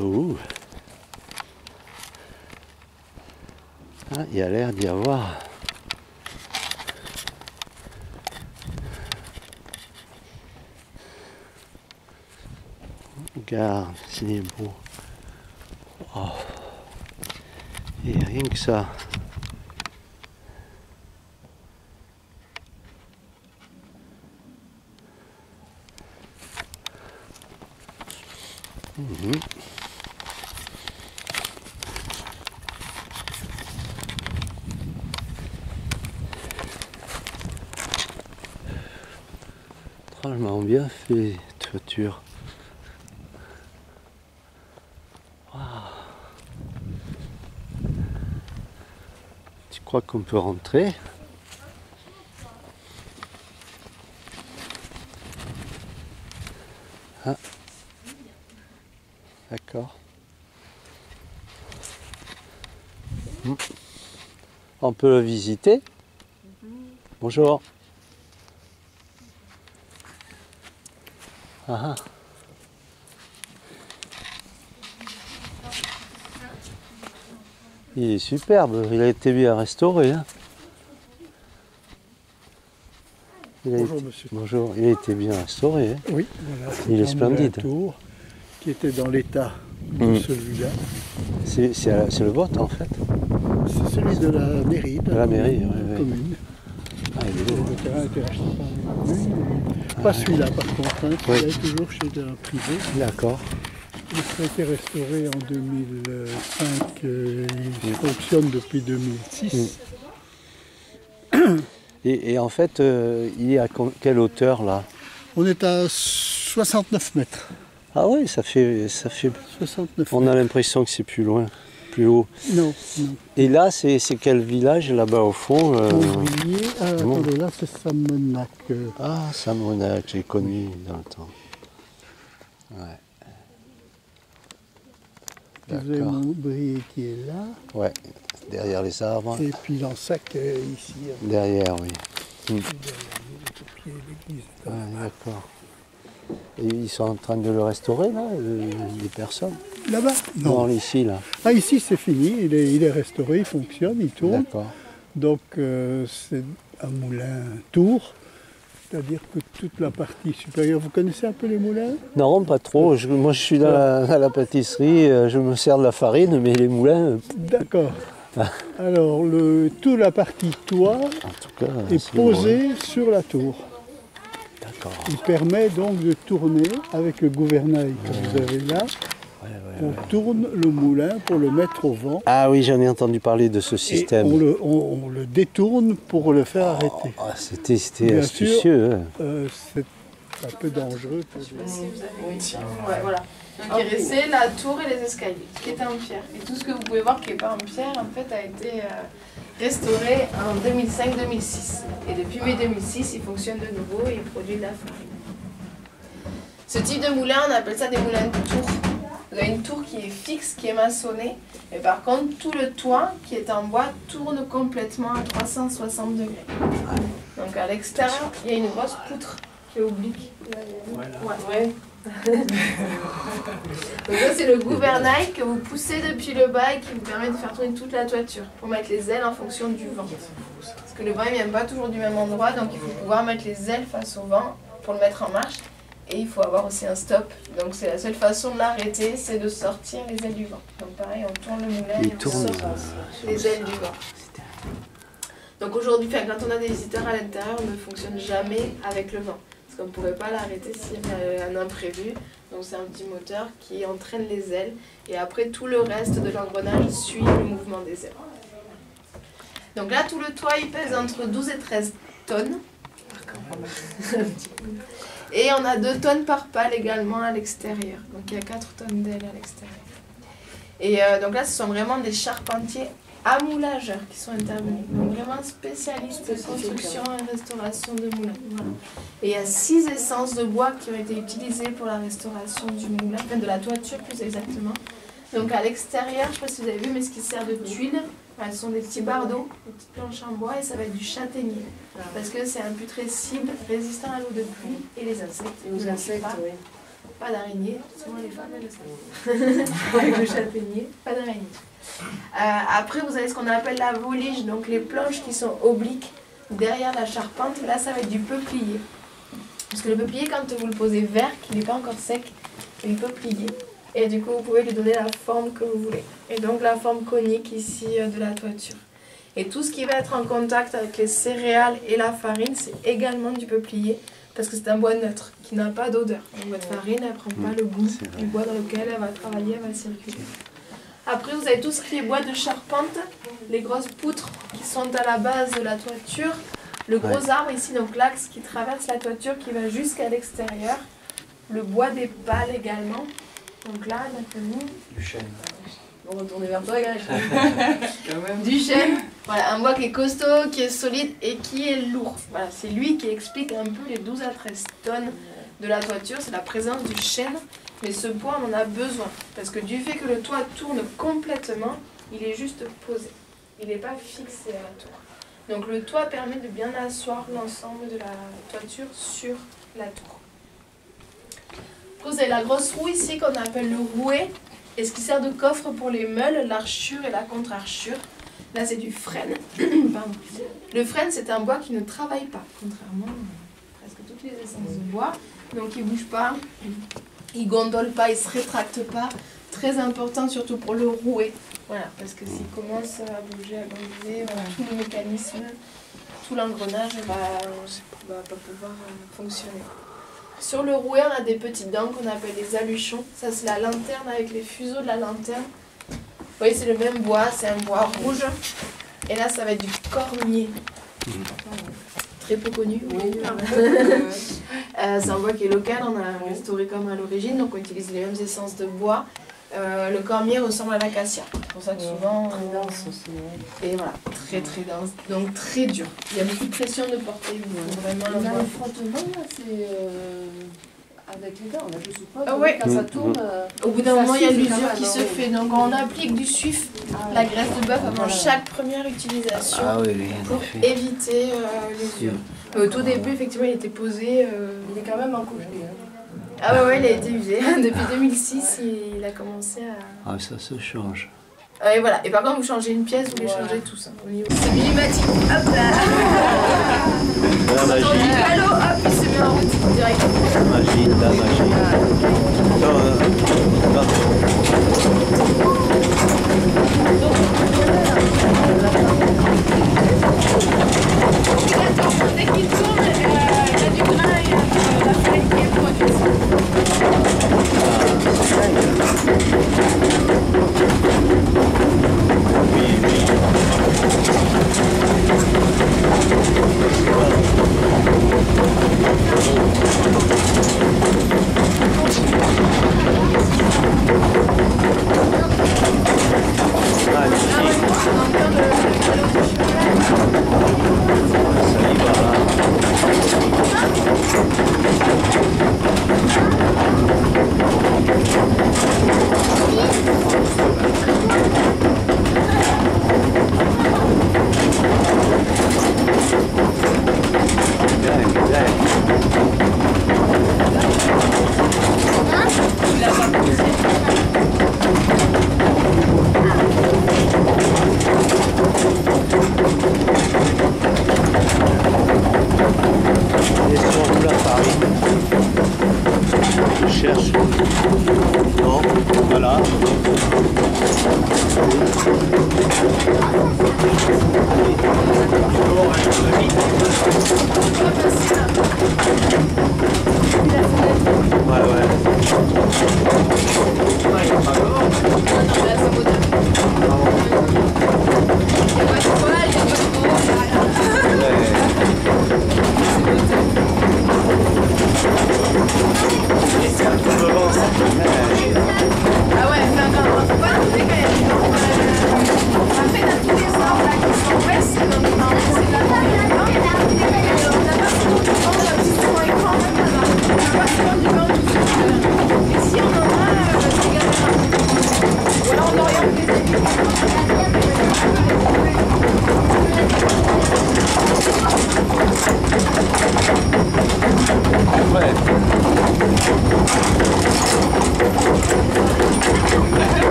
Ouh. Ah, il y a l'air d'y avoir. Regarde, c'est beau. Oh. Et rien que ça. Drôlement bien fait, toiture. Wow. Tu crois qu'on peut rentrer? Ah. D'accord. On peut le visiter. Bonjour. Ah. Il est superbe, il a été bien restauré. Hein. Bonjour monsieur. Bonjour, il a été bien restauré. Hein. Oui, voilà. Il est splendide. Un tour qui était dans l'état de celui-là. C'est le vôtre en fait. C'est celui de la mairie, de la commune. Ah, il est beau. Le terrain a été racheté par la commune. Pas celui-là par contre, hein, celui-là est toujours chez un privé. D'accord. Il a été restauré en 2005, il fonctionne depuis 2006. Et en fait, il est à quelle hauteur là? On est à 69 mètres. Ah oui, ça fait 69 on mètres. a l'impression que c'est plus loin, plus haut. Non, non. Et là, c'est quel village là-bas au fond Montvilliers, attendez, là c'est Samonac. Ah, Samonac, j'ai connu dans le temps. Ouais. Vous avez Montbrier qui est là. Ouais, derrière les arbres. Et puis Lansac ici. Derrière, oui. Derrière l'église. Ah, d'accord. Et ils sont en train de le restaurer, là, les personnes? Là-bas? Non. Non, ici, là. Ah, ici, c'est fini. Il est restauré, il fonctionne, il tourne. D'accord. Donc, c'est un moulin tour. C'est-à-dire que toute la partie supérieure... Vous connaissez un peu les moulins? Non, pas trop. Moi, je suis dans la pâtisserie, je me sers de la farine, mais les moulins... D'accord. Alors, toute la partie toit En tout cas, est posée sur la tour. D'accord. Il permet donc de tourner avec le gouvernail que vous avez là. On tourne le moulin pour le mettre au vent. Ah oui, j'en ai entendu parler de ce système. Et on le détourne pour le faire arrêter. C'était Bien astucieux. sûr, Hein. c'est un peu dangereux. Ouais, voilà. Donc il restait la tour et les escaliers, qui étaient en pierre. Et tout ce que vous pouvez voir qui n'est pas en pierre, en fait, a été restauré en 2005-2006. Et depuis mai 2006, il fonctionne de nouveau et il produit de la farine. Ce type de moulin, on appelle ça des moulins de tour. Vous avez une tour qui est fixe, qui est maçonnée. Et par contre, tout le toit, qui est en bois, tourne complètement à 360 degrés. Donc à l'extérieur, il y a une grosse poutre qui est oblique. Ouais. Donc ça, c'est le gouvernail que vous poussez depuis le bas et qui vous permet de faire tourner toute la toiture pour mettre les ailes en fonction du vent. Parce que le vent ne vient pas toujours du même endroit, donc il faut pouvoir mettre les ailes face au vent pour le mettre en marche. Et il faut avoir aussi un stop. Donc c'est la seule façon de l'arrêter, c'est de sortir les ailes du vent. Donc pareil, on tourne le moulin et on sort les ailes du vent. Donc aujourd'hui, quand on a des visiteurs à l'intérieur, on ne fonctionne jamais avec le vent. Parce qu'on ne pourrait pas l'arrêter s'il y a un imprévu. Donc c'est un petit moteur qui entraîne les ailes. Et après, tout le reste de l'engrenage suit le mouvement des ailes. Donc là, tout le toit, il pèse entre 12 et 13 tonnes. Et on a 2 tonnes par pale également à l'extérieur. Donc il y a 4 tonnes d'ailes à l'extérieur. Et donc là, ce sont vraiment des charpentiers amoulageurs qui sont intervenus. Donc vraiment spécialistes de construction et restauration de moulins. Voilà. Et il y a 6 essences de bois qui ont été utilisées pour la restauration du moulin, enfin de la toiture plus exactement. Donc à l'extérieur, je ne sais pas si vous avez vu, mais ce qui sert de tuiles, elles sont des petits bardeaux, des petites planches en bois, et ça va être du châtaignier. Parce que c'est imputrescible, résistant à l'eau de pluie et les insectes. Et aux insectes, oui. pas d'araignée, souvent les femmes elles le savent. Avec le châtaignier, pas d'araignée. Après vous avez ce qu'on appelle la volige, donc les planches qui sont obliques derrière la charpente, là ça va être du peuplier. Parce que le peuplier, quand vous le posez vert, qu'il n'est pas encore sec, il peut plier. Et du coup, vous pouvez lui donner la forme que vous voulez. Et donc la forme conique ici de la toiture. Et tout ce qui va être en contact avec les céréales et la farine, c'est également du peuplier. Parce que c'est un bois neutre, qui n'a pas d'odeur. Donc votre farine, elle ne prend pas le goût du bois dans lequel elle va travailler, elle va circuler. Après, vous avez tout ce qui est bois de charpente, les grosses poutres qui sont à la base de la toiture. Le gros arbre ici, donc l'axe qui traverse la toiture, qui va jusqu'à l'extérieur. Le bois des pales également. Donc là, d'après vous... Du chêne. Bon, retournez vers toi, regarde. Du chêne. Voilà, un bois qui est costaud, qui est solide et qui est lourd. Voilà, c'est lui qui explique un peu les 12 à 13 tonnes de la toiture. C'est la présence du chêne. Mais ce poids, on en a besoin. Parce que du fait que le toit tourne complètement, il est juste posé. Il n'est pas fixé à la tour. Donc le toit permet de bien asseoir l'ensemble de la toiture sur la tour. Vous avez la grosse roue ici qu'on appelle le rouet, et ce qui sert de coffre pour les meules, l'archure et la contre-archure. Là c'est du frêne. Pardon. Le frêne c'est un bois qui ne travaille pas, contrairement à presque toutes les essences de bois. Donc il ne bouge pas, il ne gondole pas, il ne se rétracte pas. Très important surtout pour le rouet. Voilà, parce que s'il commence à bouger, à gondoler, voilà, tout le mécanisme, tout l'engrenage va pas pouvoir fonctionner. Sur le rouet, on a des petites dents qu'on appelle les aluchons. Ça, c'est la lanterne avec les fuseaux de la lanterne. Vous voyez, c'est le même bois, c'est un bois rouge. Et là, ça va être du cormier. Très peu connu. Oui. C'est un bois qui est local, on a restauré comme à l'origine, donc on utilise les mêmes essences de bois. Le cormier ressemble à l'acacia. C'est pour ça que souvent... dense aussi. Et voilà, très très dense, donc très dur. Il y a beaucoup de pression de porter. Vraiment, le frottement, c'est avec les dents, je suppose. Ah ouais. Quand ça tourne... Au bout d'un moment, il y a l'usure qui se fait. Donc on applique du suif, la graisse de bœuf avant chaque première utilisation pour éviter l'usure. Au tout début, effectivement, il était posé... Il est quand même encouché. Ah ouais, il a été usé. Depuis 2006, il a commencé à... Ah, ça se change. Et voilà. Et par contre, vous changez une pièce, vous les changez tous. Au niveau... C'est minimatique. Hop là. La magie. On dit allô, hop, il se met en route direct. La magie, la magie.